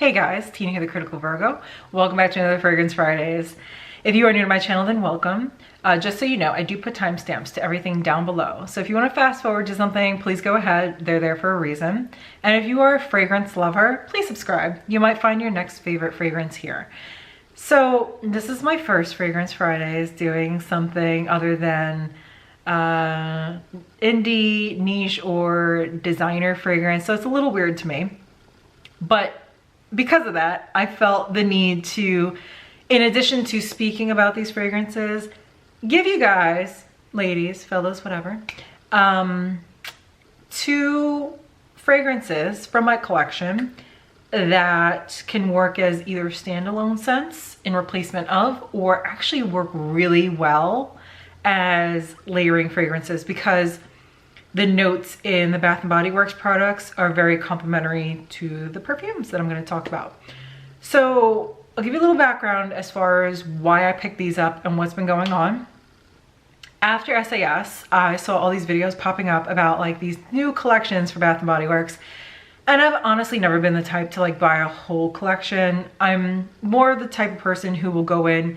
Hey guys, Tina here, the Critical Virgo. Welcome back to another Fragrance Fridays. If you are new to my channel, then welcome. Just so you know, I do put timestamps to everything down below. So if you want to fast forward to something, please go ahead. They're there for a reason. And if you are a fragrance lover, please subscribe. You might find your next favorite fragrance here. So this is my first Fragrance Fridays doing something other than indie, niche, or designer fragrance. So it's a little weird to me. But because of that, I felt the need to, in addition to speaking about these fragrances, give you guys, ladies, fellas, whatever, 2 fragrances from my collection that can work as either standalone scents in replacement of, or actually work really well as layering fragrances, because the notes in the Bath & Body Works products are very complementary to the perfumes that I'm going to talk about. So I'll give you a little background as far as why I picked these up and what's been going on. After SAS, I saw all these videos popping up about like these new collections for Bath & Body Works. And I've honestly never been the type to like buy a whole collection. I'm more the type of person who will go in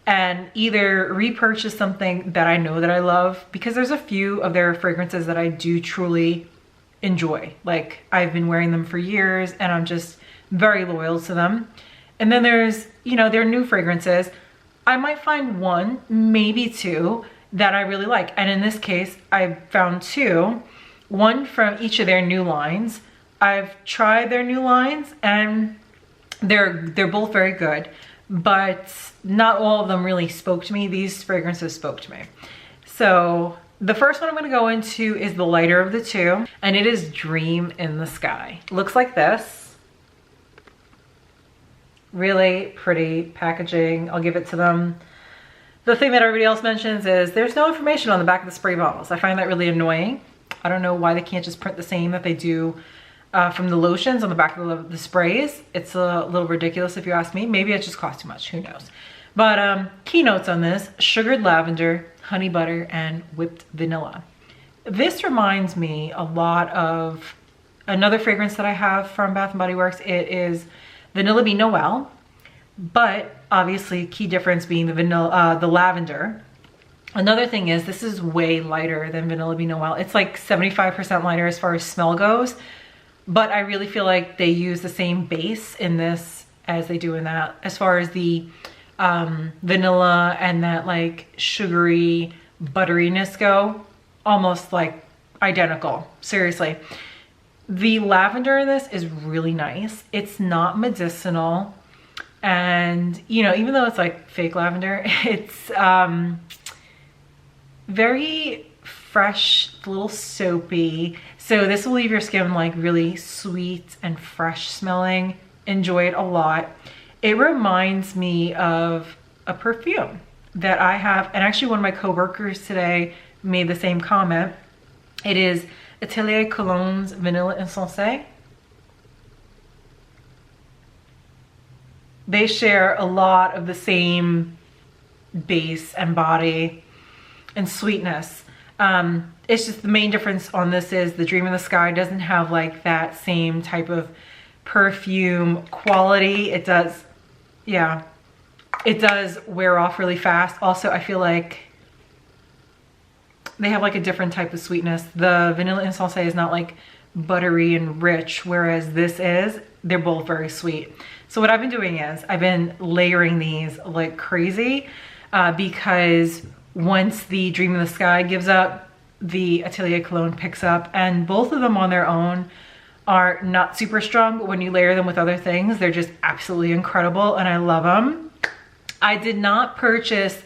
and either repurchase something that I know that I love, because there's a few of their fragrances that I do truly enjoy. Like I've been wearing them for years and I'm just very loyal to them. And then there's, you know, their new fragrances. I might find 1, maybe 2 that I really like. And in this case, I found 2, 1 from each of their new lines. I've tried their new lines and they're both very good, but not all of them really spoke to me. These fragrances spoke to me. So the first one I'm going to go into is the lighter of the 2, and it is Dream in the Sky. Looks like this. Really pretty packaging. I'll give it to them. The thing that everybody else mentions is there's no information on the back of the spray bottles. I find that really annoying. I don't know why they can't just print the same that they do from the lotions on the back of the sprays. It's a little ridiculous if you ask me. Maybe it just costs too much, who knows. But keynotes on this: sugared lavender, honey butter, and whipped vanilla. This reminds me a lot of another fragrance that I have from Bath & Body Works. It is Vanilla Bean Noel, but obviously key difference being the vanilla, the lavender. Another thing is this is way lighter than Vanilla Bean Noel. It's like 75% lighter as far as smell goes. But I really feel like they use the same base in this as they do in that, as far as the vanilla and that like sugary butteriness go. Almost like identical, seriously. The lavender in this is really nice. It's not medicinal, and you know, even though it's like fake lavender, it's very fresh, a little soapy. So this will leave your skin like really sweet and fresh smelling. Enjoy it a lot. It reminds me of a perfume that I have, and actually one of my coworkers today made the same comment. It is Atelier Cologne's Vanilla Insensé. They share a lot of the same base and body and sweetness. It's just the main difference on this is the Dream in the Sky doesn't have like that same type of perfume quality. It does, yeah, it does wear off really fast. Also, I feel like they have like a different type of sweetness. The Vanilla Insensé is not like buttery and rich, whereas this is. They're both very sweet. So what I've been doing is I've been layering these like crazy because once the Dream in the Sky gives up, the Atelier Cologne picks up, and both of them on their own are not super strong, but when you layer them with other things, they're just absolutely incredible, and I love them. I did not purchase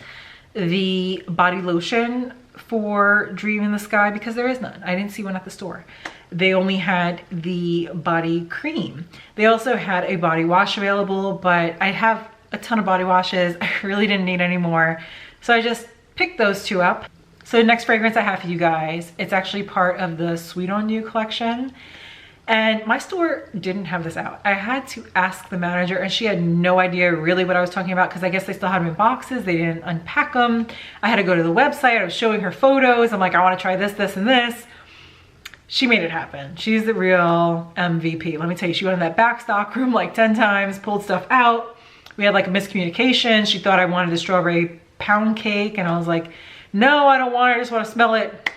the body lotion for Dream in the Sky because there is none. I didn't see one at the store. They only had the body cream. They also had a body wash available, but I have a ton of body washes. I really didn't need any more, so I just picked those 2 up. So the next fragrance I have for you guys, it's actually part of the Sweet on You collection. And my store didn't have this out. I had to ask the manager, and she had no idea really what I was talking about, because I guess they still had them in boxes. They didn't unpack them. I had to go to the website. I was showing her photos. I'm like, I want to try this, this, and this. She made it happen. She's the real MVP. Let me tell you, she went in that back stock room like 10 times, pulled stuff out. We had like a miscommunication. She thought I wanted a strawberry pound cake, and I was like, no, I don't want it, I just want to smell it.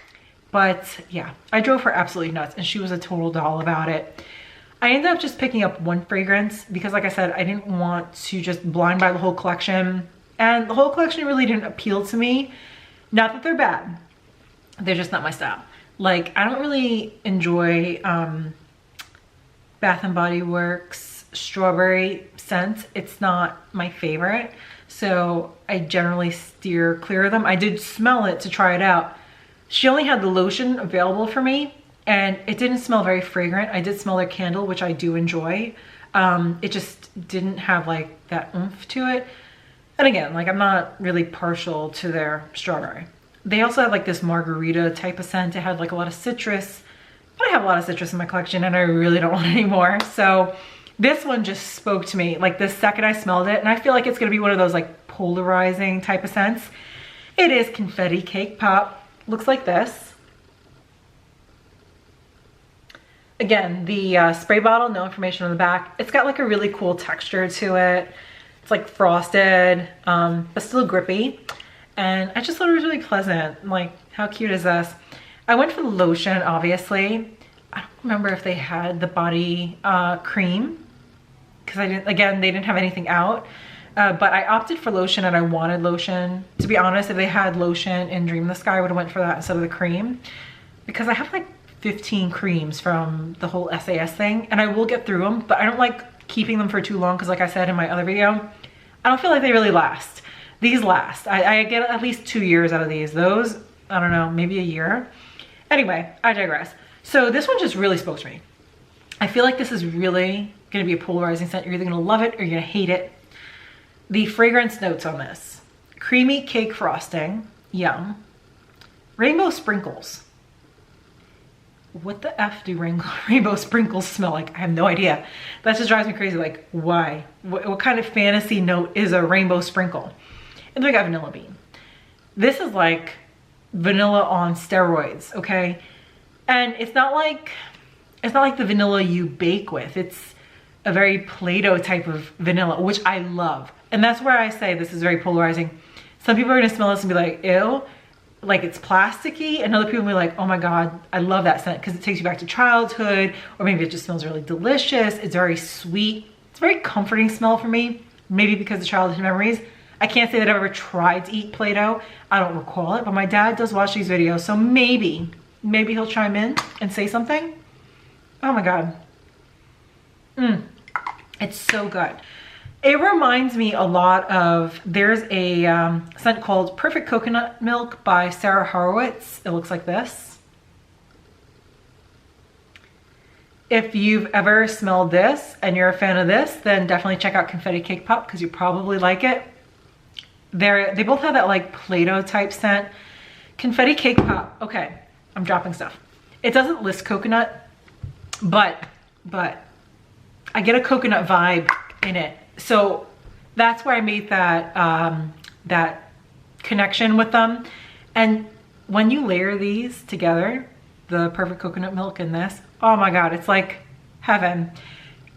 But yeah, I drove her absolutely nuts, and she was a total doll about it. I ended up just picking up one fragrance because, like I said, I didn't want to just blind buy the whole collection. And the whole collection really didn't appeal to me. Not that they're bad, they're just not my style. Like, I don't really enjoy Bath and Body Works strawberry scents. It's not my favorite, so I generally steer clear of them. I did smell it to try it out. She only had the lotion available for me, and it didn't smell very fragrant. I did smell their candle, which I do enjoy. It just didn't have like that oomph to it. And again, like, I'm not really partial to their strawberry. They also had like this margarita type of scent. It had like a lot of citrus, but I have a lot of citrus in my collection and I really don't want any more. So this one just spoke to me like the second I smelled it, and I feel like it's gonna be one of those like polarizing type of scents. It is Confetti Cake Pop. Looks like this. Again, the spray bottle, no information on the back. It's got like a really cool texture to it. It's like frosted, but still grippy. And I just thought it was really pleasant. Like, how cute is this? I went for the lotion, obviously. I don't remember if they had the body cream, because I didn't, again, they didn't have anything out. But I opted for lotion, and I wanted lotion. To be honest, if they had lotion in Dream the Sky, I would have went for that instead of the cream, because I have like 15 creams from the whole SAS thing, and I will get through them, but I don't like keeping them for too long, because like I said in my other video, I don't feel like they really last. These last. I get at least 2 years out of these. Those, I don't know, maybe a year. Anyway, I digress. So this one just really spoke to me. I feel like this is really gonna be a polarizing scent. You're either gonna love it or you're gonna hate it. The fragrance notes on this: creamy cake frosting, yum. Rainbow sprinkles. What the F do rainbow sprinkles smell like? I have no idea. That just drives me crazy. Like, why? What kind of fantasy note is a rainbow sprinkle? And then we got vanilla bean. This is like vanilla on steroids, okay? And it's not like the vanilla you bake with. It's a very Play-Doh type of vanilla, which I love. And that's where I say this is very polarizing. Some people are gonna smell this and be like, ew, like it's plasticky, and other people will be like, oh my God, I love that scent because it takes you back to childhood, or maybe it just smells really delicious. It's very sweet. It's a very comforting smell for me, maybe because of childhood memories. I can't say that I've ever tried to eat Play-Doh. I don't recall it, but my dad does watch these videos, so maybe he'll chime in and say something. Oh my God. It's so good. It reminds me a lot of, there's a scent called Perfect Coconut Milk by Sarah Horowitz. It looks like this. If you've ever smelled this and you're a fan of this, then definitely check out Confetti Cake Pop, because you probably like it. They both have that like Play-Doh type scent. Confetti Cake Pop, okay, I'm dropping stuff. It doesn't list coconut, but I get a coconut vibe in it. So that's why I made that that connection with them. And when you layer these together, the Perfect Coconut Milk and this, oh my God, it's like heaven.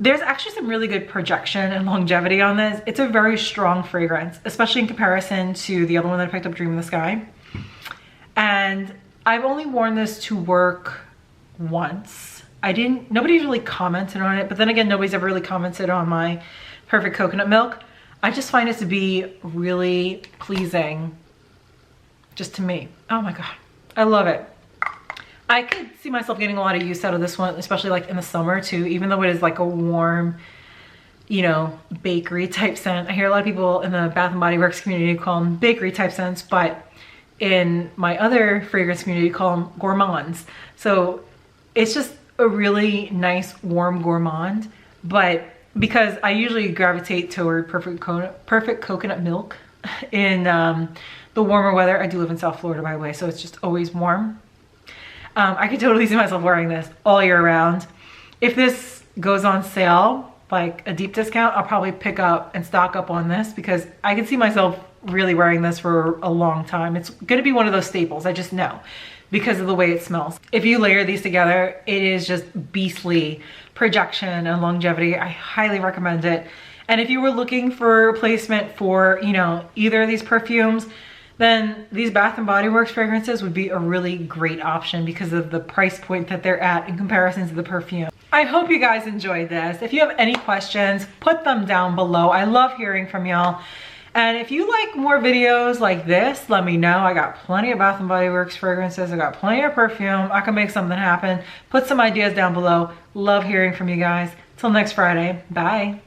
There's actually some really good projection and longevity on this. It's a very strong fragrance, especially in comparison to the other one that I picked up, Dream in the Sky. And I've only worn this to work once. Nobody's really commented on it, but then again, nobody's ever really commented on my Perfect Coconut Milk. I just find it to be really pleasing, just to me. Oh my God, I love it. I could see myself getting a lot of use out of this one, especially like in the summer too, even though it is like a warm, you know, bakery type scent. I hear a lot of people in the Bath and Body Works community call them bakery type scents, but in my other fragrance community call them gourmands. So it's just a really nice warm gourmand, but because I usually gravitate toward perfect coconut milk in the warmer weather. I do live in South Florida, by the way, so it's just always warm. I could totally see myself wearing this all year round. If this goes on sale, like a deep discount, I'll probably pick up and stock up on this, because I can see myself really wearing this for a long time. It's gonna be one of those staples, I just know. because of the way it smells. If you layer these together, it is just beastly projection and longevity. I highly recommend it. And if you were looking for a replacement for, you know, either of these perfumes, then these Bath & Body Works fragrances would be a really great option because of the price point that they're at in comparison to the perfume. I hope you guys enjoyed this. If you have any questions, put them down below. I love hearing from y'all. And if you like more videos like this, let me know. I got plenty of Bath & Body Works fragrances. I got plenty of perfume. I can make something happen. Put some ideas down below. Love hearing from you guys. Till next Friday. Bye.